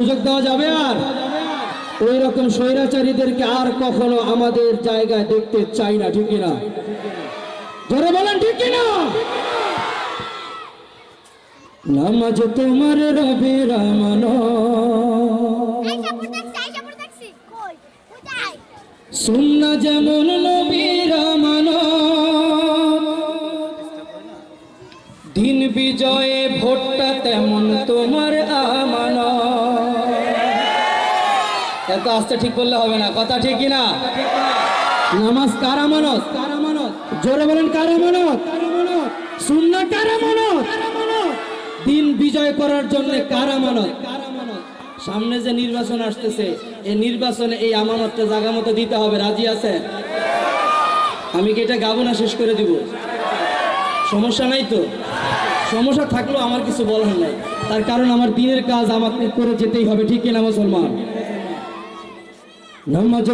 সুযোগ দেওয়া যাবে আর ওই রকম স্বৈরাচারীদেরকে আর কখনো আমাদের জায়গায় দেখতে চাই না, ঠিক কিনা? জোরে বলেন ঠিক কিনা? নামাজ তোমার রবের আমানত, সুন্নাহ যেমন নবীর আমানত, দিন বিজয়ে ভোটটা তেমন তোমার আমানত। এত আস্তে ঠিক বললে হবে না, কথা ঠিক কিনা? নামাজ কার আমানত? জোরে বলেন কার আমানত? সুন্নাহ কার আমানত? দিন বিজয় করার জন্য কার আমানত? সামনে যে নির্বাচন আসতেছে, এই নির্বাচনে এই আমানতটা জায়গা মতো দিতে হবে। রাজি আছেন? আমি কি এটা গাবো না শেষ করে দিব? সমস্যা নাই তো? সমস্যা থাকলেও আমার কিছু বলার নাই, তার কারণ আমার দিনের কাজ আমাকে করে যেতেই হবে, ঠিক কিনা মুসলমান? নামাজ